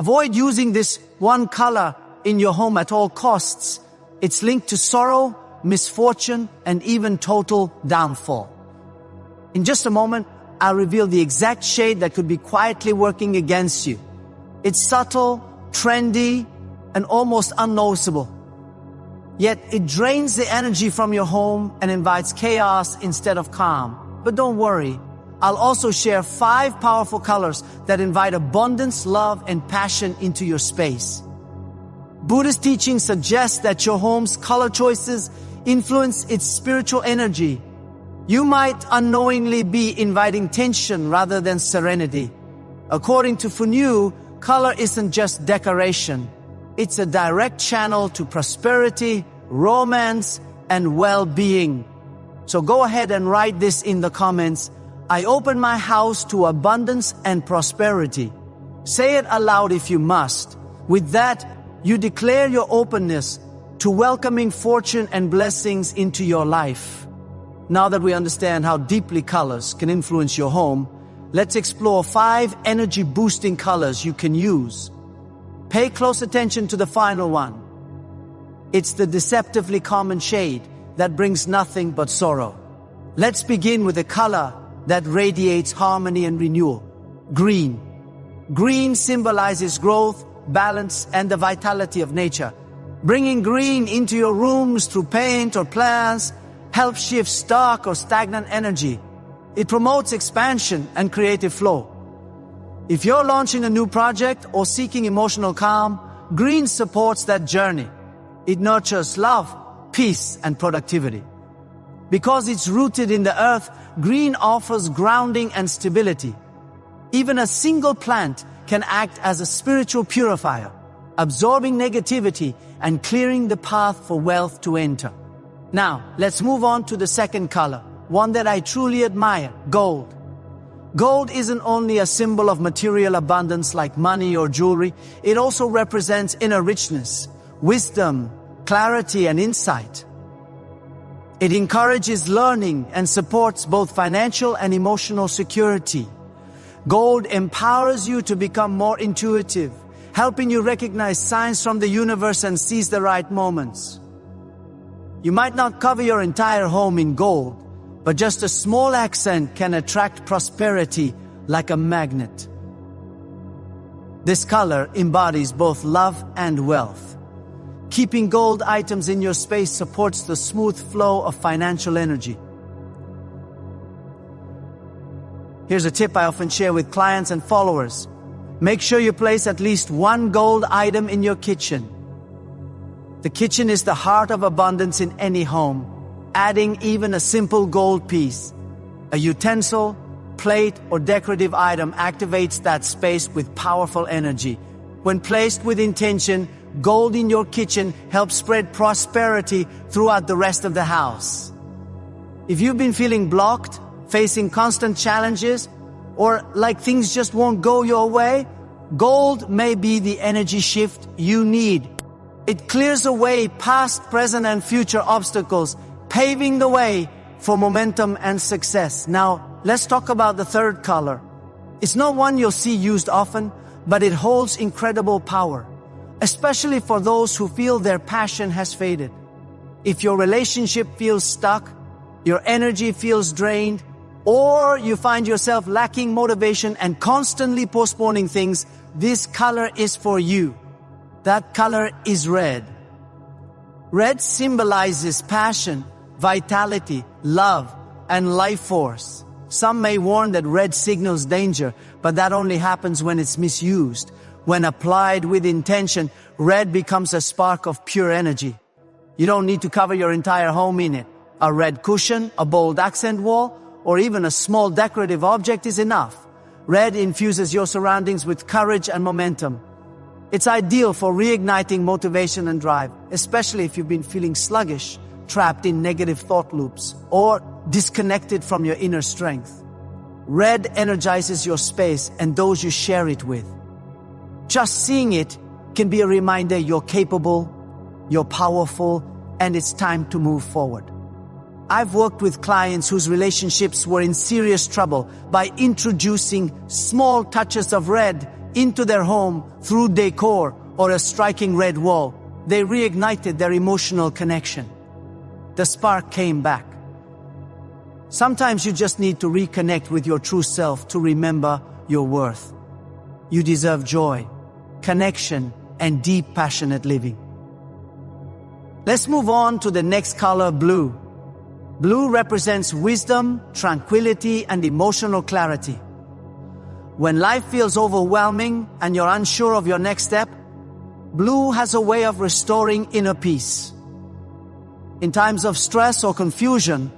Avoid using this one color in your home at all costs. It's linked to sorrow, misfortune, and even total downfall. In just a moment, I'll reveal the exact shade that could be quietly working against you. It's subtle, trendy, and almost unnoticeable. Yet it drains the energy from your home and invites chaos instead of calm. But don't worry, I'll also share 5 powerful colors that invite abundance, love, and passion into your space. Buddhist teachings suggest that your home's color choices influence its spiritual energy. You might unknowingly be inviting tension rather than serenity. According to Funyu, color isn't just decoration. It's a direct channel to prosperity, romance, and well-being. So go ahead and write this in the comments. I open my house to abundance and prosperity. Say it aloud if you must. With that, you declare your openness to welcoming fortune and blessings into your life. Now that we understand how deeply colors can influence your home, let's explore 5 energy-boosting colors you can use. Pay close attention to the final one. It's the deceptively common shade that brings nothing but sorrow. Let's begin with a color that radiates harmony and renewal. Green. Green symbolizes growth, balance, and the vitality of nature. Bringing green into your rooms through paint or plants helps shift stuck or stagnant energy. It promotes expansion and creative flow. If you're launching a new project or seeking emotional calm, green supports that journey. It nurtures love, peace, and productivity. Because it's rooted in the earth, green offers grounding and stability. Even a single plant can act as a spiritual purifier, absorbing negativity and clearing the path for wealth to enter. Now, let's move on to the second color, one that I truly admire, gold. Gold isn't only a symbol of material abundance like money or jewelry, it also represents inner richness, wisdom, clarity, and insight. It encourages learning and supports both financial and emotional security. Gold empowers you to become more intuitive, helping you recognize signs from the universe and seize the right moments. You might not cover your entire home in gold, but just a small accent can attract prosperity like a magnet. This color embodies both love and wealth. Keeping gold items in your space supports the smooth flow of financial energy. Here's a tip I often share with clients and followers. Make sure you place at least 1 gold item in your kitchen. The kitchen is the heart of abundance in any home. Adding even a simple gold piece, a utensil, plate, or decorative item activates that space with powerful energy. When placed with intention, gold in your kitchen helps spread prosperity throughout the rest of the house. If you've been feeling blocked, facing constant challenges, or like things just won't go your way, gold may be the energy shift you need. It clears away past, present, and future obstacles, paving the way for momentum and success. Now, let's talk about the third color. It's not one you'll see used often, but it holds incredible power, especially for those who feel their passion has faded. If your relationship feels stuck, your energy feels drained, or you find yourself lacking motivation and constantly postponing things, this color is for you. That color is red. Red symbolizes passion, vitality, love, and life force. Some may warn that red signals danger, but that only happens when it's misused. When applied with intention, red becomes a spark of pure energy. You don't need to cover your entire home in it. A red cushion, a bold accent wall, or even a small decorative object is enough. Red infuses your surroundings with courage and momentum. It's ideal for reigniting motivation and drive, especially if you've been feeling sluggish, trapped in negative thought loops, or disconnected from your inner strength. Red energizes your space and those you share it with. Just seeing it can be a reminder you're capable, you're powerful, and it's time to move forward. I've worked with clients whose relationships were in serious trouble. By introducing small touches of red, into their home through decor or a striking red wall, they reignited their emotional connection. The spark came back. Sometimes you just need to reconnect with your true self to remember your worth. You deserve joy, connection, and deep, passionate living. Let's move on to the next color, blue. Blue represents wisdom, tranquility, and emotional clarity. When life feels overwhelming and you're unsure of your next step, blue has a way of restoring inner peace. In times of stress or confusion,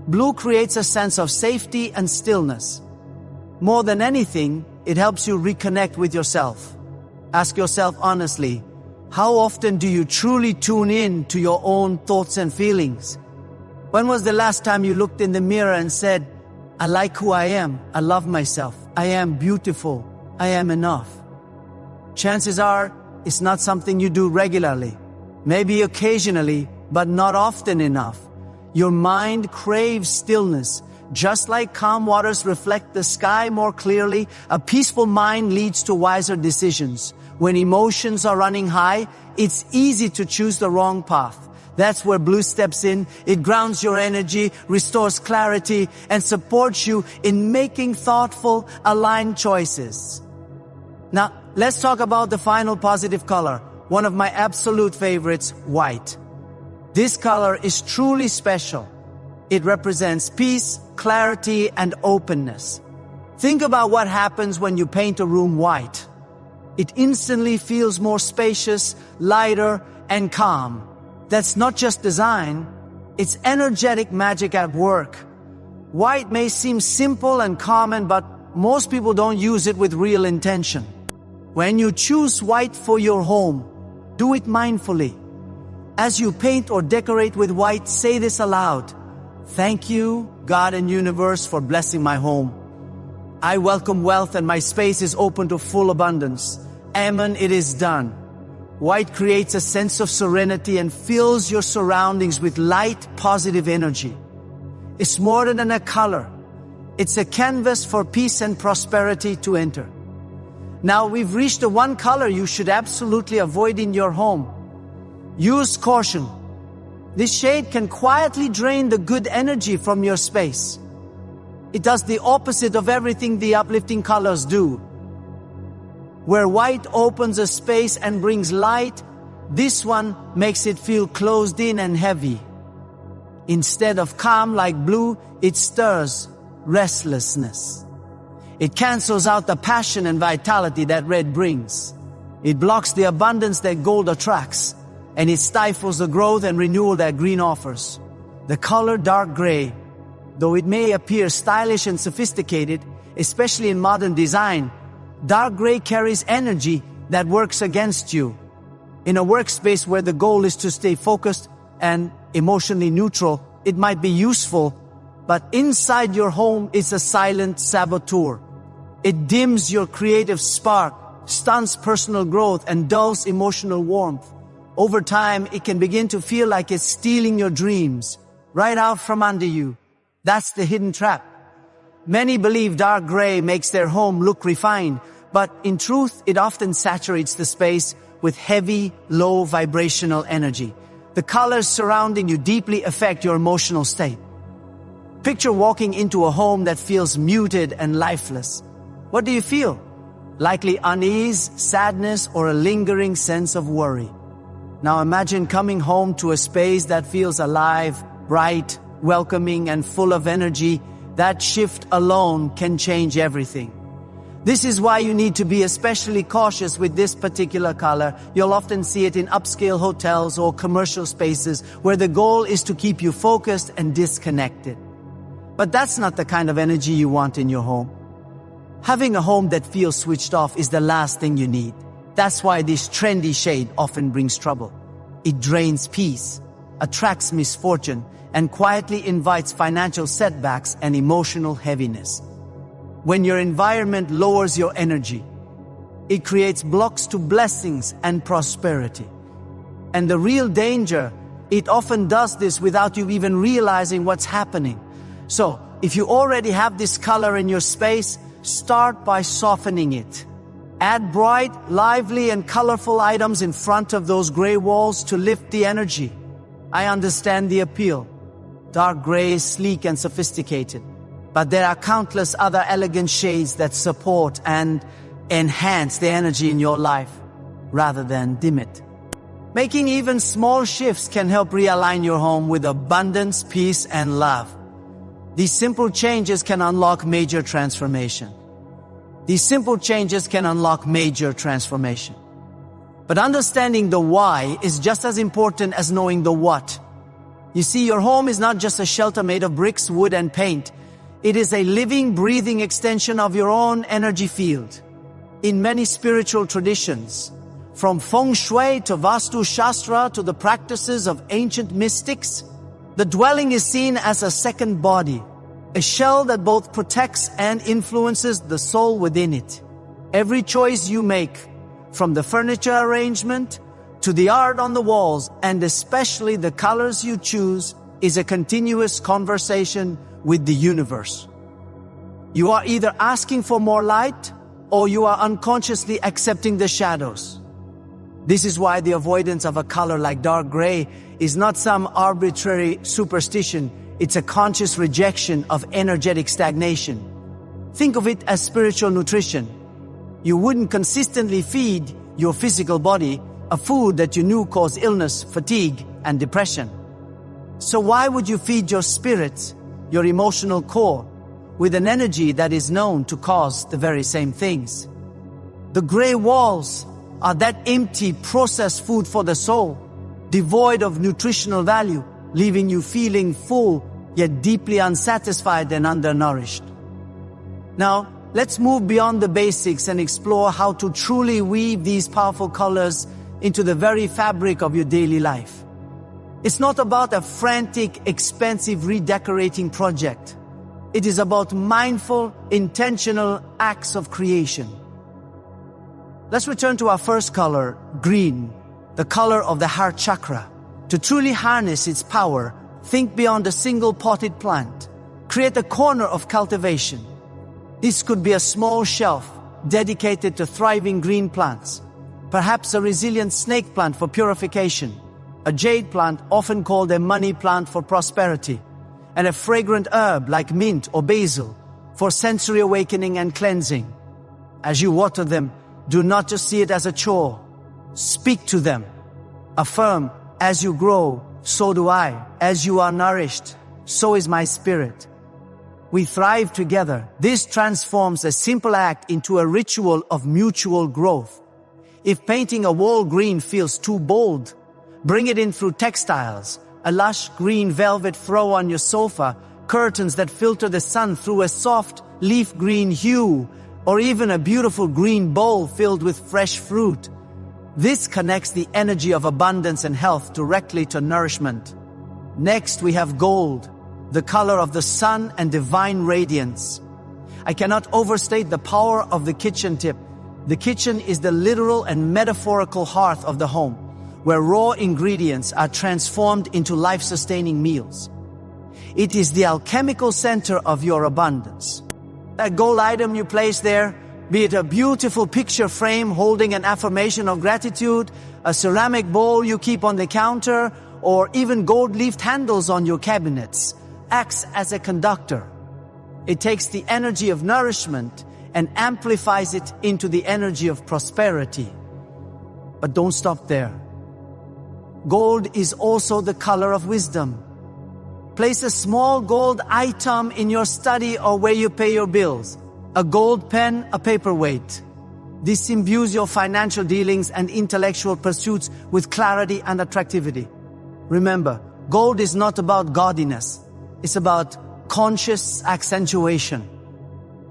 blue creates a sense of safety and stillness. More than anything, it helps you reconnect with yourself. Ask yourself honestly, how often do you truly tune in to your own thoughts and feelings? When was the last time you looked in the mirror and said, I like who I am, I love myself, I am beautiful, I am enough? Chances are, it's not something you do regularly. Maybe occasionally, but not often enough. Your mind craves stillness. Just like calm waters reflect the sky more clearly, a peaceful mind leads to wiser decisions. When emotions are running high, it's easy to choose the wrong path. That's where blue steps in. It grounds your energy, restores clarity, and supports you in making thoughtful, aligned choices. Now, let's talk about the final positive color, one of my absolute favorites, white. This color is truly special. It represents peace, clarity, and openness. Think about what happens when you paint a room white. It instantly feels more spacious, lighter, and calm. That's not just design, it's energetic magic at work. White may seem simple and common, but most people don't use it with real intention. When you choose white for your home, do it mindfully. As you paint or decorate with white, say this aloud. Thank you, God and universe, for blessing my home. I welcome wealth and my space is open to full abundance. Amen, it is done. White creates a sense of serenity and fills your surroundings with light, positive energy. It's more than a color. It's a canvas for peace and prosperity to enter. Now we've reached the one color you should absolutely avoid in your home. Use caution. This shade can quietly drain the good energy from your space. It does the opposite of everything the uplifting colors do. Where white opens a space and brings light, this one makes it feel closed in and heavy. Instead of calm like blue, it stirs restlessness. It cancels out the passion and vitality that red brings. It blocks the abundance that gold attracts, and it stifles the growth and renewal that green offers. The color dark gray, though it may appear stylish and sophisticated, especially in modern design, dark gray carries energy that works against you. In a workspace where the goal is to stay focused and emotionally neutral, it might be useful, but inside your home is a silent saboteur. It dims your creative spark, stunts personal growth, and dulls emotional warmth. Over time, it can begin to feel like it's stealing your dreams right out from under you. That's the hidden trap. Many believe dark gray makes their home look refined, but in truth, it often saturates the space with heavy, low vibrational energy. The colors surrounding you deeply affect your emotional state. Picture walking into a home that feels muted and lifeless. What do you feel? Likely unease, sadness, or a lingering sense of worry. Now imagine coming home to a space that feels alive, bright, welcoming, and full of energy. That shift alone can change everything. This is why you need to be especially cautious with this particular color. You'll often see it in upscale hotels or commercial spaces where the goal is to keep you focused and disconnected. But that's not the kind of energy you want in your home. Having a home that feels switched off is the last thing you need. That's why this trendy shade often brings trouble. It drains peace, attracts misfortune, and quietly invites financial setbacks and emotional heaviness. When your environment lowers your energy, it creates blocks to blessings and prosperity. And the real danger, it often does this without you even realizing what's happening. So, if you already have this color in your space, start by softening it. Add bright, lively, and colorful items in front of those gray walls to lift the energy. I understand the appeal. Dark gray is sleek and sophisticated, but there are countless other elegant shades that support and enhance the energy in your life rather than dim it. Making even small shifts can help realign your home with abundance, peace, and love. These simple changes can unlock major transformation. But understanding the why is just as important as knowing the what. You see, your home is not just a shelter made of bricks, wood, and paint. It is a living, breathing extension of your own energy field. In many spiritual traditions, from feng shui to vastu shastra to the practices of ancient mystics, the dwelling is seen as a second body, a shell that both protects and influences the soul within it. Every choice you make, from the furniture arrangement to the art on the walls, and especially the colors you choose, is a continuous conversation with the universe. You are either asking for more light or you are unconsciously accepting the shadows. This is why the avoidance of a color like dark gray is not some arbitrary superstition. It's a conscious rejection of energetic stagnation. Think of it as spiritual nutrition. You wouldn't consistently feed your physical body a food that you knew caused illness, fatigue, and depression. So why would you feed your spirit, your emotional core, with an energy that is known to cause the very same things? The gray walls are that empty, processed food for the soul, devoid of nutritional value, leaving you feeling full, yet deeply unsatisfied and undernourished. Now, let's move beyond the basics and explore how to truly weave these powerful colors into the very fabric of your daily life. It's not about a frantic, expensive redecorating project. It is about mindful, intentional acts of creation. Let's return to our first color, green, the color of the heart chakra. To truly harness its power, think beyond a single potted plant. Create a corner of cultivation. This could be a small shelf dedicated to thriving green plants. Perhaps a resilient snake plant for purification, a jade plant often called a money plant for prosperity, and a fragrant herb like mint or basil for sensory awakening and cleansing. As you water them, do not just see it as a chore. Speak to them. Affirm, as you grow, so do I. As you are nourished, so is my spirit. We thrive together. This transforms a simple act into a ritual of mutual growth. If painting a wall green feels too bold, bring it in through textiles, a lush green velvet throw on your sofa, curtains that filter the sun through a soft leaf green hue, or even a beautiful green bowl filled with fresh fruit. This connects the energy of abundance and health directly to nourishment. Next, we have gold, the color of the sun and divine radiance. I cannot overstate the power of the kitchen tip. The kitchen is the literal and metaphorical hearth of the home, where raw ingredients are transformed into life-sustaining meals. It is the alchemical center of your abundance. That gold item you place there, be it a beautiful picture frame holding an affirmation of gratitude, a ceramic bowl you keep on the counter, or even gold-leafed handles on your cabinets, acts as a conductor. It takes the energy of nourishment and amplifies it into the energy of prosperity. But don't stop there. Gold is also the color of wisdom. Place a small gold item in your study or where you pay your bills. A gold pen, a paperweight. This imbues your financial dealings and intellectual pursuits with clarity and attractivity. Remember, gold is not about gaudiness. It's about conscious accentuation.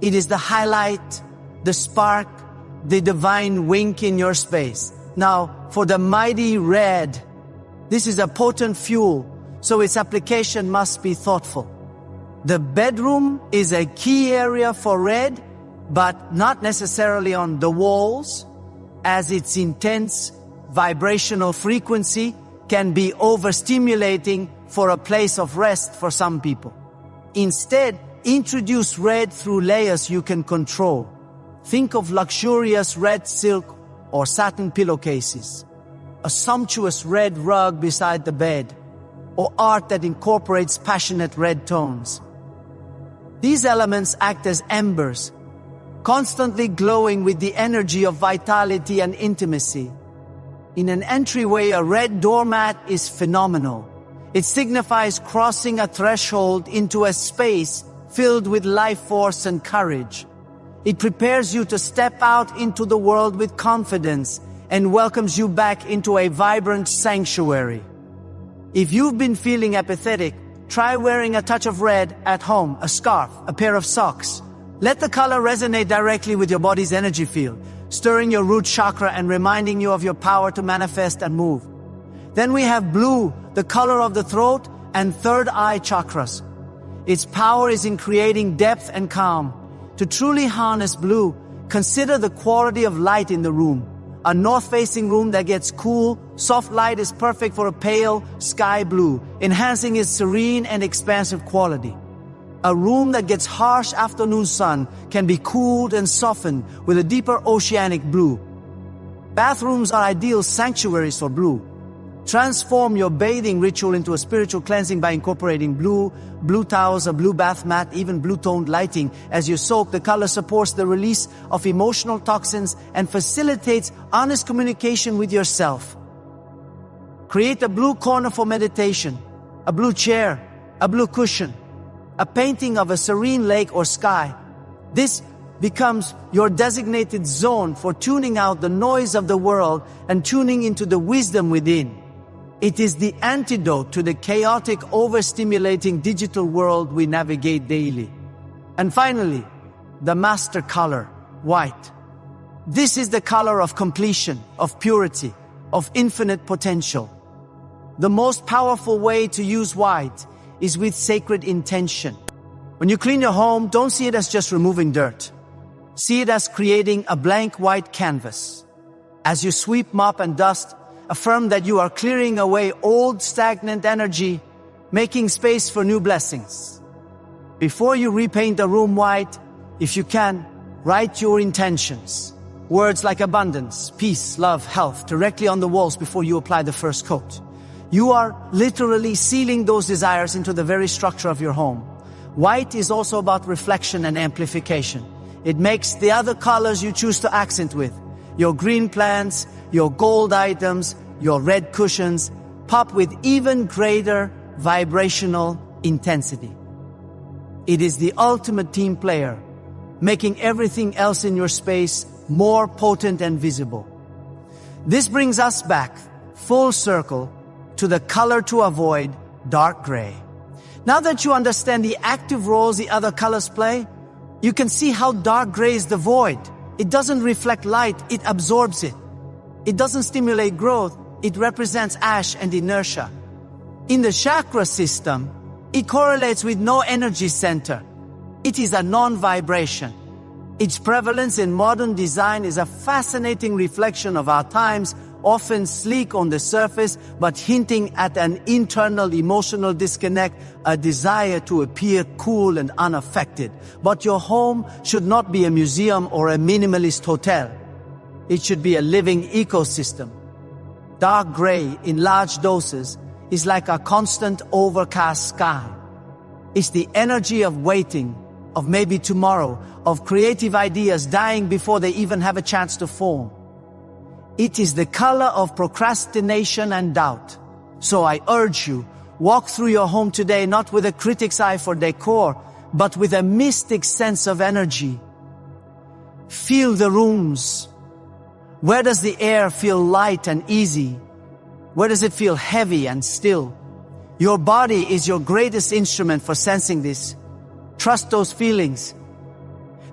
It is the highlight, the spark, the divine wink in your space. Now, for the mighty red, this is a potent fuel, so its application must be thoughtful. The bedroom is a key area for red, but not necessarily on the walls, as its intense vibrational frequency can be overstimulating for a place of rest for some people. Instead, introduce red through layers you can control. Think of luxurious red silk or satin pillowcases, a sumptuous red rug beside the bed, or art that incorporates passionate red tones. These elements act as embers, constantly glowing with the energy of vitality and intimacy. In an entryway, a red doormat is phenomenal. It signifies crossing a threshold into a space filled with life force and courage. It prepares you to step out into the world with confidence and welcomes you back into a vibrant sanctuary. If you've been feeling apathetic, try wearing a touch of red at home, a scarf, a pair of socks. Let the color resonate directly with your body's energy field, stirring your root chakra and reminding you of your power to manifest and move. Then we have blue, the color of the throat and third eye chakras. Its power is in creating depth and calm. To truly harness blue, consider the quality of light in the room. A north-facing room that gets cool, soft light is perfect for a pale sky blue, enhancing its serene and expansive quality. A room that gets harsh afternoon sun can be cooled and softened with a deeper oceanic blue. Bathrooms are ideal sanctuaries for blue. Transform your bathing ritual into a spiritual cleansing by incorporating blue towels, a blue bath mat, even blue-toned lighting. As you soak, the color supports the release of emotional toxins and facilitates honest communication with yourself. Create a blue corner for meditation, a blue chair, a blue cushion, a painting of a serene lake or sky. This becomes your designated zone for tuning out the noise of the world and tuning into the wisdom within. It is the antidote to the chaotic, overstimulating digital world we navigate daily. And finally, the master color, white. This is the color of completion, of purity, of infinite potential. The most powerful way to use white is with sacred intention. When you clean your home, don't see it as just removing dirt. See it as creating a blank white canvas. As you sweep, mop, and dust, affirm that you are clearing away old stagnant energy, making space for new blessings. Before you repaint the room white, if you can, write your intentions. Words like abundance, peace, love, health directly on the walls before you apply the first coat. You are literally sealing those desires into the very structure of your home. White is also about reflection and amplification. It makes the other colors you choose to accent with, your green plants, your gold items, your red cushions, pop with even greater vibrational intensity. It is the ultimate team player, making everything else in your space more potent and visible. This brings us back, full circle, to the color to avoid, dark gray. Now that you understand the active roles the other colors play, you can see how dark gray is the void. It doesn't reflect light, it absorbs it. It doesn't stimulate growth, it represents ash and inertia. In the chakra system, it correlates with no energy center. It is a non-vibration. Its prevalence in modern design is a fascinating reflection of our times, often sleek on the surface, but hinting at an internal emotional disconnect, a desire to appear cool and unaffected. But your home should not be a museum or a minimalist hotel. It should be a living ecosystem. Dark gray in large doses is like a constant overcast sky. It's the energy of waiting, of maybe tomorrow, of creative ideas dying before they even have a chance to form. It is the color of procrastination and doubt. So I urge you, walk through your home today not with a critic's eye for decor, but with a mystic sense of energy. Feel the rooms. Where does the air feel light and easy? Where does it feel heavy and still? Your body is your greatest instrument for sensing this. Trust those feelings.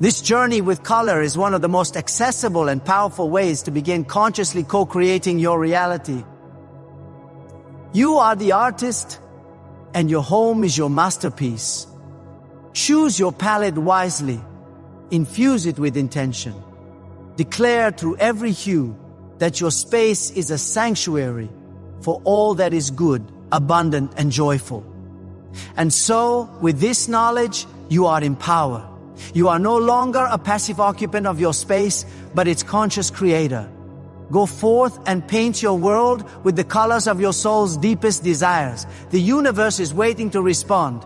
This journey with color is one of the most accessible and powerful ways to begin consciously co-creating your reality. You are the artist, and your home is your masterpiece. Choose your palette wisely. Infuse it with intention. Declare through every hue that your space is a sanctuary for all that is good, abundant, and joyful. And so, with this knowledge, you are empowered. You are no longer a passive occupant of your space, but its conscious creator. Go forth and paint your world with the colors of your soul's deepest desires. The universe is waiting to respond.